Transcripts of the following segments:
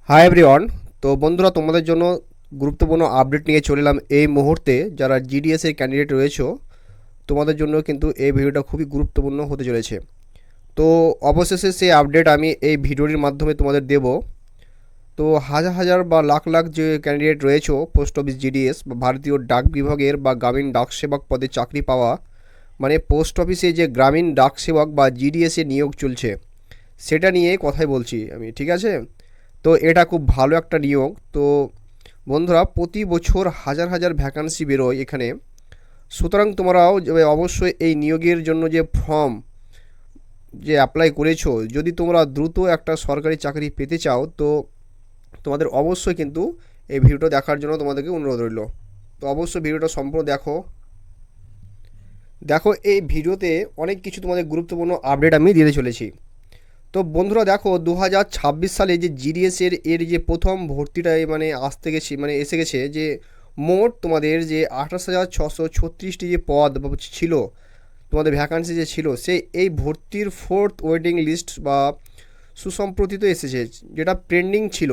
Hi everyone. তো বন্ধুরা, তোমাদের জন্য গুরুত্বপূর্ণ আপডেট নিয়ে চলে এলাম এই মুহূর্তে। যারা জিডিএস এর ক্যান্ডিডেট রয়েছো, তোমাদের জন্য কিন্তু এই ভিডিওটা খুবই গুরুত্বপূর্ণ হতে চলেছে। তো অবশেষে সেই আপডেট আমি এই ভিডিওটির মাধ্যমে তোমাদের দেব। তো হাজার হাজার বা লাখ লাখ যে ক্যান্ডিডেট রয়েছো পোস্ট অফিস জিডিএস বা ভারতীয় ডাক বিভাগের বা গ্রামীণ ডাক সেবক পদে চাকরি পাওয়া, মানে পোস্ট অফিসে যে গ্রামীণ ডাক সেবক বা জিডিএস এ নিয়োগ চলছে, সেটা নিয়ে কথাই বলছি আমি, ঠিক আছে? তো এটা খুব ভালো একটা নিয়োগ। তো বন্ধুরা, প্রতি বছর হাজার হাজার ভ্যাকান্সি বেরোয় এখানে। সুতরাং তোমরাও অবশ্যই এই নিয়োগের জন্য যে ফর্ম যে অ্যাপ্লাই করেছো, যদি তোমরা দ্রুত একটা সরকারি চাকরি পেতে চাও, তো তোমাদের অবশ্যই কিন্তু এই ভিডিওটা দেখার জন্য তোমাদেরকে অনুরোধ রইল। তো অবশ্যই ভিডিওটা সম্পূর্ণ দেখো। দেখো, এই ভিডিওতে অনেক কিছু তোমাদের গুরুত্বপূর্ণ আপডেট আমি দিতে চলেছি। তো বন্ধুরা দেখো, 2026 সালে যে জিডিএস এর যে প্রথম ভর্তিটা মানে আসতে গেছে, মানে এসে গেছে, যে মোট তোমাদের যে 28,636টি যে পদ ছিল, তোমাদের ভ্যাকান্সি যে ছিল, সেই এই ভর্তির ফোর্থ ওয়েটিং লিস্ট বা সুসম্প্রতিত এসেছে, যেটা পেন্ডিং ছিল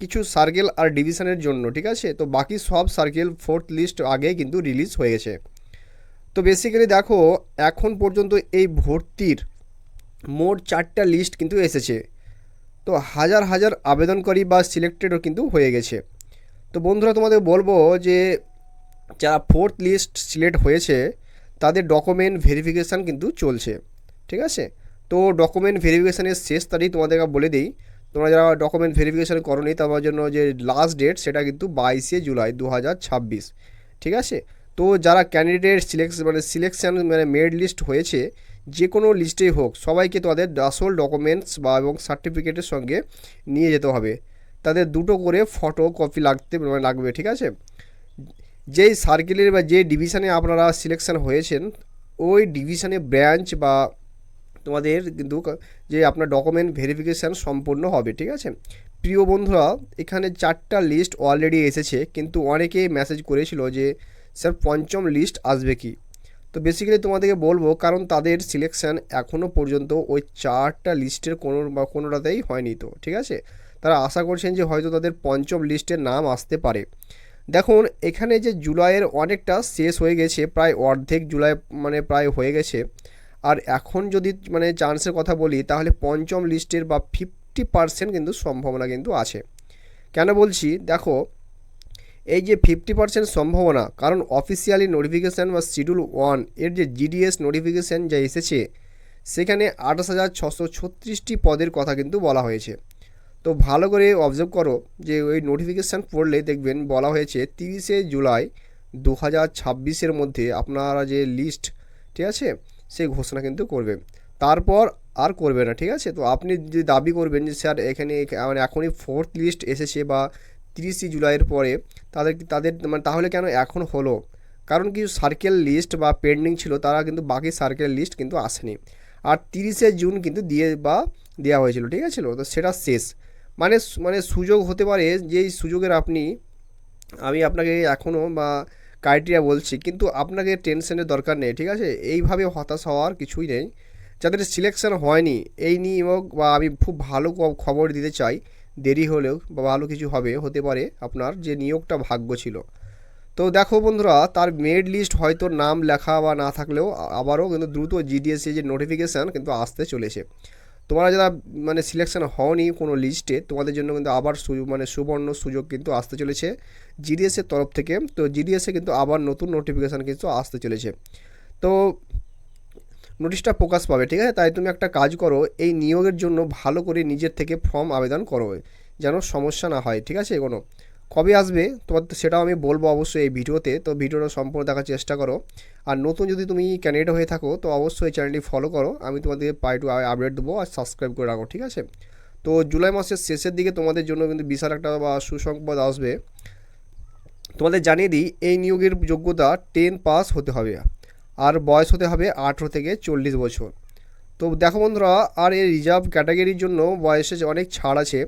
কিছু সার্কেল আর ডিভিশনের জন্য, ঠিক আছে? তো বাকি সব সার্কেল ফোর্থ লিস্ট আগে কিন্তু রিলিজ হয়ে গেছে। তো বেসিক্যালি দেখো, এখন পর্যন্ত এই ভর্তির মোট 4টা লিস্ট কিন্তু এসেছে। তো হাজার হাজার আবেদনকারী বা সিলেক্টেডও কিন্তু হয়ে গেছে। তো বন্ধুরা, তোমাদের বলবো যে যারা ফোর্থ লিস্ট সিলেক্ট হয়েছে, তাদের ডকুমেন্ট ভেরিফিকেশান কিন্তু চলছে, ঠিক আছে? তো ডকুমেন্ট ভেরিফিকেশানের শেষ তারিখ তোমাদেরকে বলে দিই। তোমরা যারা ডকুমেন্ট ভেরিফিকেশান করোনি, তার জন্য যে লাস্ট ডেট সেটা কিন্তু 22 জুলাই 2026, ঠিক আছে? তো যারা ক্যান্ডিডেট সিলেকশন মানে মেরিট লিস্ট হয়েছে, যে কোনো লিস্টেই হোক, সবাইকে তাদের আসল ডকুমেন্টস বা এবং সার্টিফিকেটের সঙ্গে নিয়ে যেতে হবে। তাদের দুটো করে ফটো কপি লাগবে, ঠিক আছে? যেই সার্কেলের বা যে ডিভিশনে আপনারা সিলেকশন হয়েছেন, ওই ডিভিশনে ব্রাঞ্চ বা তোমাদের কিন্তু যে আপনার ডকুমেন্ট ভেরিফিকেশান সম্পূর্ণ হবে, ঠিক আছে? প্রিয় বন্ধুরা, এখানে 4টা লিস্ট অলরেডি এসেছে, কিন্তু অনেকেই মেসেজ করেছিল যে স্যার পঞ্চম লিস্ট আসবে কি। তো বেসিক্যালি তোমাদেরকে বলবো, কারণ তাদের সিলেকশান এখনও পর্যন্ত ওই 4টা লিস্টের কোনোটাতেই হয়নি, তো ঠিক আছে? তারা আশা করছেন যে হয়তো তাদের পঞ্চম লিস্টের নাম আসতে পারে। দেখুন, এখানে যে জুলাইয়ের অনেকটা শেষ হয়ে গেছে, প্রায় অর্ধেক জুলাই মানে প্রায় হয়ে গেছে। আর এখন যদি মানে চান্সের কথা বলি, তাহলে পঞ্চম লিস্টের বা 50% কিন্তু সম্ভাবনা কিন্তু আছে। কেন বলছি দেখো, এই যে 50% সম্ভাবনা, কারণ অফিসিয়ালি নোটিফিকেশান বা শিডিউল 1 এর যে জিডিএস নোটিফিকেশান যা এসেছে, সেখানে 28,636টি পদের কথা কিন্তু বলা হয়েছে। তো ভালো করে অবজার্ভ করো, যে ওই নোটিফিকেশান পড়লে দেখবেন বলা হয়েছে 30 জুলাই 2026-এর মধ্যে আপনারা যে লিস্ট, ঠিক আছে, সেই ঘোষণা কিন্তু করবে। তারপর আর করবে না, ঠিক আছে? তো আপনি যদি দাবি করবেন যে স্যার এখানে মানে এখনই ফোর্থ লিস্ট এসেছে বা 30 জুলাইয়ের পরে, তাদের মানে তাহলে কেন এখন হলো? কারণ কিছু সার্কেল লিস্ট বা পেন্ডিং ছিল, তারা কিন্তু বাকি সার্কেল লিস্ট কিন্তু আসেনি। আর 30 জুন কিন্তু দেওয়া হয়েছিল, ঠিক আছে? তো সেটা শেষ। মানে মানে সুযোগ হতে পারে, যেই সুযোগের আমি আপনাকে এখনও বা ক্রাইটেরিয়া বলছি, কিন্তু আপনাকে টেনশনের দরকার নেই, ঠিক আছে? এইভাবে হতাশ হওয়ার কিছুই নেই। যাদের সিলেকশন হয়নি, এই নিয়ে বা আমি খুব ভালো খবর দিতে চাই, দেরি হলেও বা ভালো কিছু হতে পারে আপনার যে নিয়োগটা ভাগ্য ছিল। তো দেখো বন্ধুরা, তার মেরিট লিস্ট হয়তো নাম লেখা বা না থাকলেও আবারও কিন্তু দ্রুত জিডিএসসি যে নোটিফিকেশান কিন্তু আসতে চলেছে। তোমরা যারা মানে সিলেকশন হওনি কোনো লিস্টে, তোমাদের জন্য কিন্তু আবার মানে সুবর্ণ সুযোগ কিন্তু আসতে চলেছে জিডিএসের তরফ থেকে। তো জিডিএসে কিন্তু আবার নতুন নোটিফিকেশান কিন্তু আসতে চলেছে। তো নোটিশটা প্রকাশ পাবে, ঠিক আছে? তাই তুমি একটা কাজ করো, এই নিয়োগের জন্য ভালো করে নিজের থেকে ফর্ম আবেদন করো, যেন সমস্যা না হয়, ঠিক আছে? কোনো কবে আসবে তোমার সেটাও আমি বলবো অবশ্যই এই ভিডিওতে। তো ভিডিওটা সম্পূর্ণ দেখার চেষ্টা করো। আর নতুন যদি তুমি ক্যান্ডিডেট হয়ে থাকো, তো অবশ্যই চ্যানেলটি ফলো করো, আমি তোমাদের পাই টু আপডেট দেবো, আর সাবস্ক্রাইব করে রাখো, ঠিক আছে? তো জুলাই মাসের শেষের দিকে তোমাদের জন্য কিন্তু বিশাল একটা বা সুসংবাদ আসবে। তোমাদের জানিয়ে দিই, এই নিয়োগের যোগ্যতা 10 পাস হতে হবে, আর বয়স হতে হবে 18 থেকে 40 বছর। তো দেখো বন্ধুরা, আর এই রিজার্ভ ক্যাটাগরির জন্য বয়সে অনেক ছাড় আছে,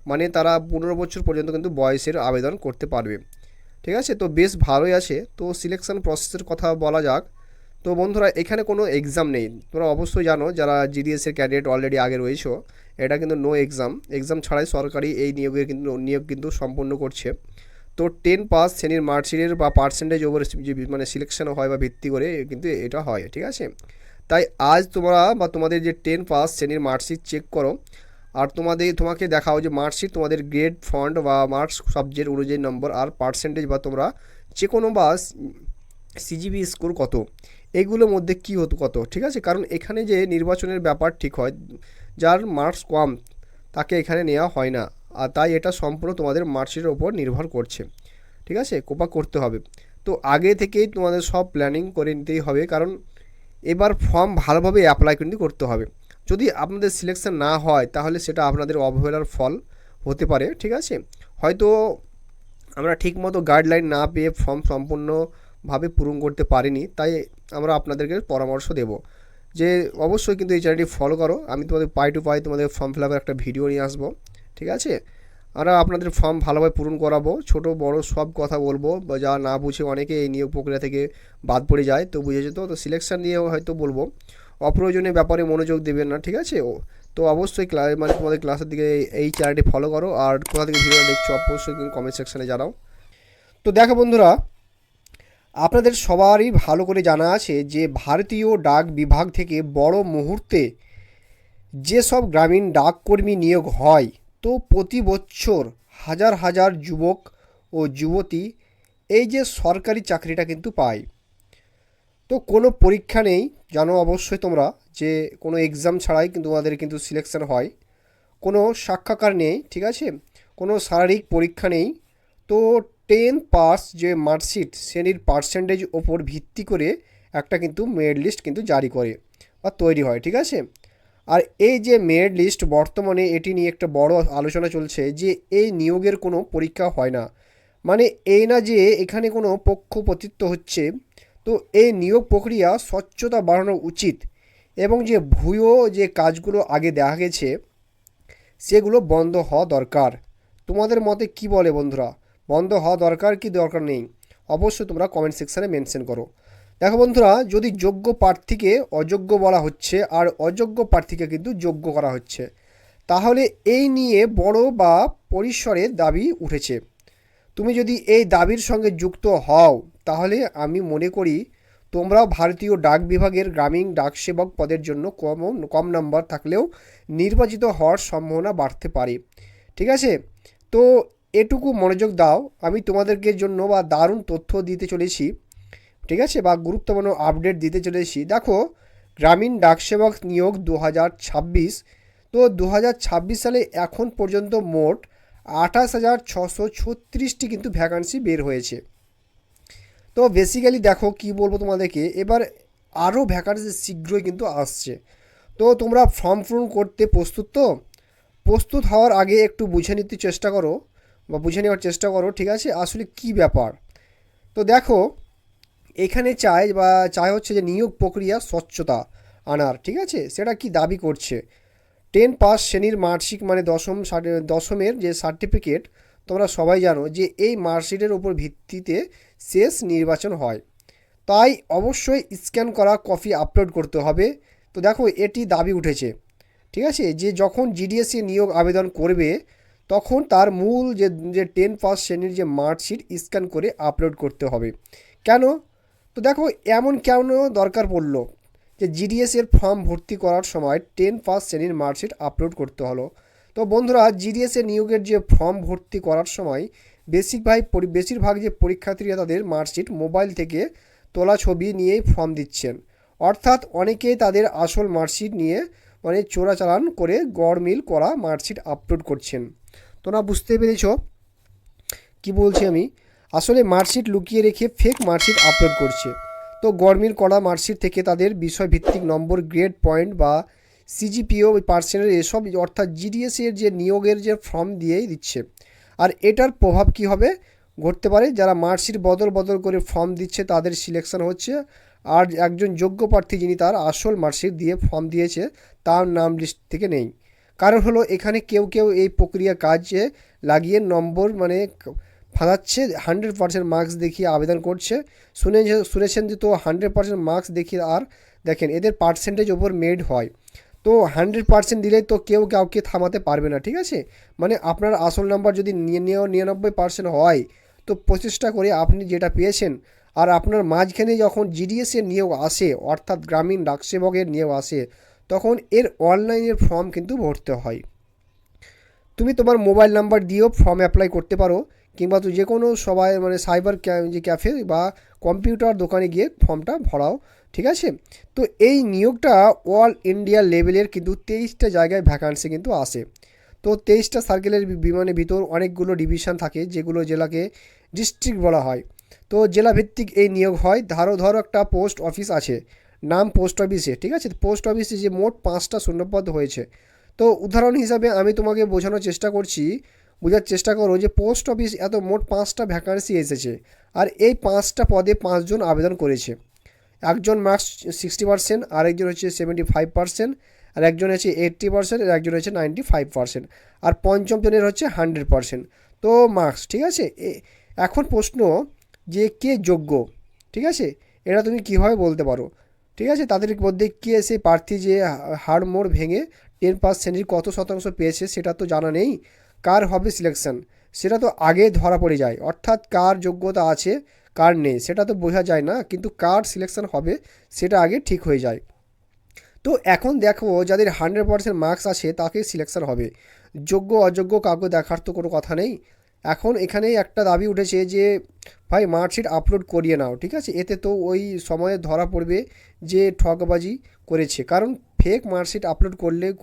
মানে তারা 15 বছর পর্যন্ত কিন্তু বয়সের আবেদন করতে পারবে, ঠিক আছে? তো বেশ ভালোই আছে। তো সিলেকশন প্রসেসের কথা বলা যাক। তো বন্ধুরা, এখানে কোনো এক্সাম নেই, তোমরা অবশ্যই জানো যারা জিডিএসের ক্যান্ডিডেট অলরেডি আগে রয়েছো, এটা কিন্তু নো এক্সাম, এক্সাম ছাড়াই সরকারি এই নিয়োগ কিন্তু সম্পন্ন করছে। তো 10 পাস শ্রেণীর মার্কশিটের বা পার্সেন্টেজ ওভার যে মানে সিলেকশন হয় বা ভিত্তি করে কিন্তু এটা হয়, ঠিক আছে। তাই আজ তোমরা বা তোমাদের যে 10 পাস শ্রেণীর মার্কশিট চেক করো, আর তোমাকে দেখাও যে মার্কশিট তোমাদের গ্রেড ফন্ট বা মার্কস সাবজেক্ট অনুযায়ী নম্বর আর পার্সেন্টেজ বা তোমরা যে কোনো বা সিজিবি স্কোর কত, এগুলোর মধ্যে কী হতো কত, ঠিক আছে। কারণ এখানে যে নির্বাচনের ব্যাপার ঠিক হয়, যার মার্কস কম তাকে এখানে নেওয়া হয় না, আর তাই এটা সম্পূর্ণ তোমাদের মার্কশিটের ওপর নির্ভর করছে, ঠিক আছে। কোপা করতে হবে। তো আগে থেকেই তোমাদের সব প্ল্যানিং করে নিতেই হবে, কারণ এবার ফর্ম ভালোভাবে অ্যাপ্লাই কিন্তু করতে হবে। যদি আপনাদের সিলেকশন না হয় তাহলে সেটা আপনাদের অবহেলার ফল হতে পারে, ঠিক আছে। হয়তো আমরা ঠিকমতো গাইডলাইন না পেয়ে ফর্ম সম্পূর্ণভাবে পূরণ করতে পারিনি, তাই আমরা আপনাদেরকে পরামর্শ দেব যে অবশ্যই কিন্তু এই চ্যানেলটি ফলো করো। আমি তোমাদের পাই টু পাই তোমাদের ফর্ম ফিল আপের একটা ভিডিও নিয়ে আসবো, ঠিক আছে। আমরা আপনাদের ফর্ম ভালোভাবে পূরণ করাবো, ছোট বড় সব কথা বলবো, বা যা না বুঝে অনেকে এই নিয়োগ প্রক্রিয়া থেকে বাদ পড়ে যায়, তো বুঝে যেত, তো সিলেকশন নিয়েও হয়তো বলবো। অপ্রয়োজনীয় ব্যাপারে মনোযোগ দেবেন না, ঠিক আছে। তো অবশ্যই মানে তোমাদের ক্লাসের দিকে এই চ্যানেলটি ফলো করো, আর কোথা থেকে ভিডিও দেখছো অবশ্যই কিন্তু কমেন্ট সেকশনে জানাও। তো দেখো বন্ধুরা, আপনাদের সবারই ভালো করে জানা আছে যে ভারতীয় ডাক বিভাগ থেকে বড় মুহূর্তে যেসব গ্রামীণ ডাককর্মী নিয়োগ হয়, তো প্রতি বছর হাজার হাজার যুবক ও যুবতী এই যে সরকারি চাকরিটা কিন্তু পায়। তো কোনো পরীক্ষা নেই, জানো অবশ্যই তোমরা যে কোনো এক্সাম ছাড়াই কিন্তু তোমাদের কিন্তু সিলেকশন হয়। কোনো সাক্ষাৎকার নেই, ঠিক আছে, কোনো শারীরিক পরীক্ষা নেই। তো 10 পাস যে মার্কশিট শ্রেণীর পার্সেন্টেজ ওপর ভিত্তি করে একটা কিন্তু মেরিট লিস্ট কিন্তু জারি করে বা তৈরি হয়, ঠিক আছে। আর এই যে মেরিট লিস্ট বর্তমানে এটি নিয়ে একটা বড় আলোচনা চলছে যে এই নিয়োগের কোনো পরীক্ষা হয় না, মানে এই না যে এখানে কোনো পক্ষপাতিত্ব হচ্ছে। তো এই নিয়োগ প্রক্রিয়া স্বচ্ছতা বাড়ানো উচিত, এবং যে ভুয়ো যে কাজগুলো আগে দেখা গেছে সেগুলো বন্ধ হওয়া দরকার। তোমাদের মতে কি বলে বন্ধুরা, বন্ধ হওয়া দরকার কি দরকার নেই? অবশ্যই তোমরা কমেন্ট সেকশানে মেনশন করো। দেখো বন্ধুরা, যদি যোগ্য প্রার্থীকে অযোগ্য বলা হচ্ছে আর অযোগ্য প্রার্থীকে কিন্তু যোগ্য করা হচ্ছে, তাহলে এই নিয়ে বড় বা পরিসরে দাবি উঠেছে। তুমি যদি এই দাবির সঙ্গে যুক্ত হও তাহলে আমি মনে করি তোমরাও ভারতীয় ডাক বিভাগের গ্রামীণ ডাকসেবক পদের জন্য কম নাম্বার থাকলেও নির্বাচিত হওয়ার সম্ভাবনা বাড়তে পারে, ঠিক আছে। তো এটুকু মনোযোগ দাও, আমি তোমাদেরকে জন্য বা দারুণ তথ্য দিতে চলেছি, ঠিক আছে, বা গুরুত্বপূর্ণ আপডেট দিতে চলেছি। দেখো, গ্রামীণ ডাকসেবক নিয়োগ 2026, তো 2026 সালে এখন পর্যন্ত মোট 28,636টি কিন্তু ভ্যাকান্সি বের হয়েছে। তো বেসিক্যালি দেখো কি বলবো তোমাদেরকে, এবার আরও ভ্যাকান্সি শীঘ্রই কিন্তু আসছে। তো তোমরা ফর্ম পূরণ করতে প্রস্তুত? তো প্রস্তুত হওয়ার আগে একটু বুঝে নিতে চেষ্টা করো বা বুঝে নেওয়ার চেষ্টা করো, ঠিক আছে, আসলে কি ব্যাপার। তো দেখো, এখানে চাই হচ্ছে যে নিয়োগ প্রক্রিয়া স্বচ্ছতা আনার, ঠিক আছে, সেটা কি দাবি করছে। 10 পাস শ্রেণীর মার্কশিট মানে দশমের যে সার্টিফিকেট, তোমরা সবাই জানো যে এই মার্কশিটের উপর ভিত্তিতে শেষ নির্বাচন হয়, তাই অবশ্যই স্ক্যান করা কপি আপলোড করতে হবে। তো দেখো, এটি দাবি উঠেছে, ঠিক আছে, যে যখন জিডিএসসি নিয়োগ আবেদন করবে তখন তার মূল যে 10 পাস শ্রেণীর যে মার্কশিট স্ক্যান করে আপলোড করতে হবে। কেন? তো দেখো, এমন কেন দরকার পড়লো যে জিডিএস এর ফর্ম ভর্তি করার সময় 10 পাস শ্রেণীর মার্কশিট আপলোড করতে হলো। তো বন্ধুরা, জিডিএস এর নিয়োগের যে ফর্ম ভর্তি করার সময় বেশিরভাগ যে পরীক্ষার্থীরা তাদের মার্কশিট মোবাইল থেকে তোলা ছবি নিয়েই ফর্ম দিচ্ছেন, অর্থাৎ অনেকেই তাদের আসল মার্কশিট নিয়ে মানে চোরাচালান করে গড়মিল করা মার্কশিট আপলোড করছেন। তোমরা বুঝতে পেরেছ কি বলছি আমি? আসলে মার্কশিট লুকিয়ে রেখে ফেক মার্কশিট আপলোড করছে। তো গড়মিল করা মার্কশিট থেকে তাদের বিষয়ভিত্তিক নম্বর, গ্রেড পয়েন্ট বা সিজিপিও পার্সেন্টেজ এসব, অর্থাৎ জিডিএস এর যে নিয়োগের যে ফর্ম দিয়েই দিচ্ছে। আর এটার প্রভাব কি হবে ঘটতে পারে, যারা মার্কশিট বদল করে ফর্ম দিচ্ছে তাদের সিলেকশন হচ্ছে, আর একজন যোগ্য প্রার্থী যিনি তার আসল মার্কশিট দিয়ে ফর্ম দিয়েছে তার নাম লিস্ট থেকে নেই। কারণ হলো এখানে কেউ এই প্রক্রিয়া কাজে লাগিয়ে নম্বর মানে ফাঁদাচ্ছে, 100% মার্কস দেখিয়ে আবেদন করছে। শুনেছেন যে, তো 100% মার্কস দেখিয়ে, আর দেখেন এদের পার্সেন্টেজ ওপর মেড হয়। তো 100% দিলেই তো কেউ কাউকে থামাতে পারবে না, ঠিক আছে। মানে আপনার আসল নাম্বার যদি 99% হয়, তো প্রচেষ্টা করে আপনি যেটা পেয়েছেন, আর আপনার মাঝখানে যখন জিডিএসের নিয়োগ আসে, অর্থাৎ গ্রামীণ ডাকসেবকের নিয়োগ আসে, তখন এর অনলাইনের ফর্ম কিন্তু ভরতে হয়। তুমি তোমার মোবাইল নাম্বার দিয়েও ফর্ম অ্যাপ্লাই করতে পারো, কিংবা তো যে কোনো সবাই মানে সাইবার যে ক্যাফে বা কম্পিউটার দোকানে গিয়ে ফর্মটা ভরাও, ঠিক আছে। তো এই নিয়োগটা অল ইন্ডিয়া লেভেলের কিন্তু 23টা জায়গায় ভ্যাকান্সি কিন্তু আসে। তো 23টা সার্কেলের বিমানের ভিতর অনেকগুলো ডিভিশন থাকে, যেগুলো জেলাকে ডিস্ট্রিক্ট বলা হয়। তো জেলা ভিত্তিক এই নিয়োগ হয়। ধরো একটা পোস্ট অফিস আছে, নাম পোস্ট অফিসে, ঠিক আছে। পোস্ট অফিসে যে মোট 5টা শূন্যপদ হয়েছে। তো উদাহরণ হিসাবে আমি তোমাকে বোঝানোর চেষ্টা করছি, বোঝার চেষ্টা করো যে পোস্ট অফিস এত মোট 5টা ভ্যাকান্সি এসেছে, আর এই 5টা পদে 5জন আবেদন করেছে। একজন মার্কস 60%, আরেকজন হচ্ছে 75%, আর একজন হচ্ছে 80%, আর একজন হচ্ছে 95%, আর পঞ্চম জনের হচ্ছে 100%। তো মার্কস, ঠিক আছে। এখন প্রশ্ন যে কে যোগ্য, ঠিক আছে, এটা তুমি কীভাবে বলতে পারো, ঠিক আছে। তাদের মধ্যে কে সেই প্রার্থী যে হাড়মোড় ভেঙে 10 পাস শ্রেণীর কত শতাংশ পেয়েছে সেটা তো জানা নেই। কার হবে সিলেকশন সেটা তো আগে ধরা পড়ে যায়, অর্থাৎ কার যোগ্যতা আছে কার নেই সেটা তো বোঝা যায় না, কিন্তু কার সিলেকশন হবে সেটা আগে ঠিক হয়ে যায়। তো এখন দেখো, যাদের 100% মার্কস আছে তাকে সিলেকশন হবে, যোগ্য অযোগ্য কাউকে দেখার তো কোনো কথা নেই। এখন এখানে একটা দাবি উঠেছে যে ভাই মার্কশিট আপলোড করিয়ে নাও, ঠিক আছে। এতে তো ওই সময়ে ধরা পড়বে যে ঠকবাজি করেছে, কারণ ফেক মার্কশিট আপলোড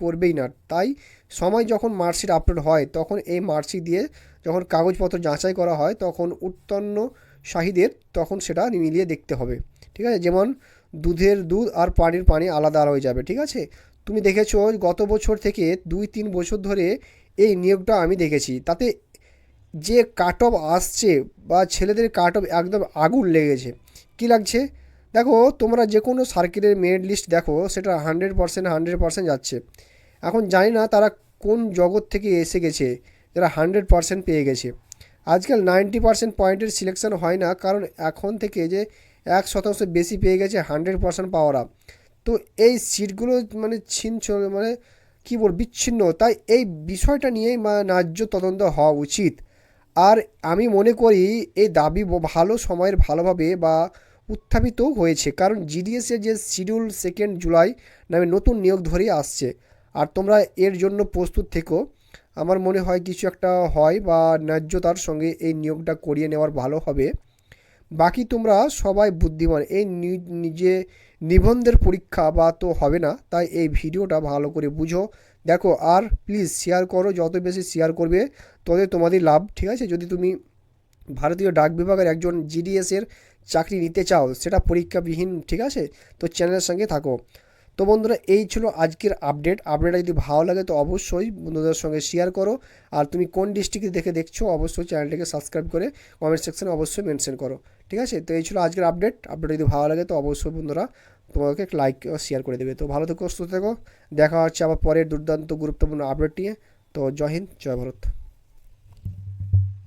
করবেই না। তাই সময় যখন মার্কশিট আপলোড হয়, তখন এই মার্কশিট দিয়ে যখন কাগজপত্র যাচাই করা হয়, তখন উত্তন্ন শাহিদের তখন সেটা মিলিয়ে দেখতে হবে, ঠিক আছে। যেমন দুধের দুধ আর পানির পানি আলাদা হয়ে যাবে, ঠিক আছে। তুমি দেখেছো গত বছর থেকে 2-3 বছর ধরে এই নিয়োগটা আমি দেখেছি, তাতে যে কাট অফ আসছে বা ছেলেদের কাট অফ একদম আগুন লেগেছে। কী লাগছে দেখো, তোমরা যে কোনো সার্কেলের মেরিট লিস্ট দেখো, সেটা 100% যাচ্ছে। এখন জানি না তারা কোন জগৎ থেকে এসে গেছে, যারা 100% পেয়ে গেছে। আজকাল 90% পয়েন্টের সিলেকশন হয় না, কারণ এখন থেকে যে 1% বেশি পেয়ে গেছে 100% পাওয়ারা। তো এই সিটগুলো মানে মানে কী বল বিচ্ছিন্ন। তাই এই বিষয়টা নিয়েই ন্যায্য তদন্ত হওয়া উচিত। আর আমি মনে করি এই দাবি ভালো সময়ের ভালোভাবে বা উত্থাপিত হয়েছে, কারণ জিডিএসের যে শিডিউল 2 জুলাই নামে নতুন নিয়োগ ধরেই আসছে। আর তোমরা এর জন্য প্রস্তুত থেকো। আমার মনে হয় কিছু একটা হয় বা ন্যায্যতার সঙ্গে এই নিয়োগটা করিয়ে নেওয়ার ভালো হবে। বাকি তোমরা সবাই বুদ্ধিমান, এই নিজে নিবন্ধের পরীক্ষা বা তো হবে না, তাই এই ভিডিওটা ভালো করে বুঝো, দেখো, আর প্লিজ শেয়ার করো। যত বেশি শেয়ার করবে ততই তোমাদের লাভ, ঠিক আছে। যদি তুমি ভারতীয় ডাক বিভাগের একজন জিডিএসের চাকরি নিতে চাও, সেটা পরীক্ষাবিহীন, ঠিক আছে, তো চ্যানেলের সঙ্গে থাকো। তো বন্ধুরা, এই ছিল আজকের আপডেটটা যদি ভালো লাগে তো অবশ্যই বন্ধুদের সঙ্গে শেয়ার করো। আর তুমি কোন ডিস্ট্রিক্টে দেখছো অবশ্যই চ্যানেলটিকে সাবস্ক্রাইব করে কমেন্ট সেকশনে অবশ্যই মেনশন করো, ঠিক আছে। তো এই ছিল আজকের আপডেট যদি ভালো লাগে তো অবশ্যই বন্ধুরা তোমাকে লাইক শেয়ার করে দেবে। তো ভালো থেকো, সুস্থ থেকো, দেখা হচ্ছে আবার পরের দুর্দান্ত গুরুত্বপূর্ণ আপডেট নিয়ে। তো জয় হিন্দ, জয় ভারত।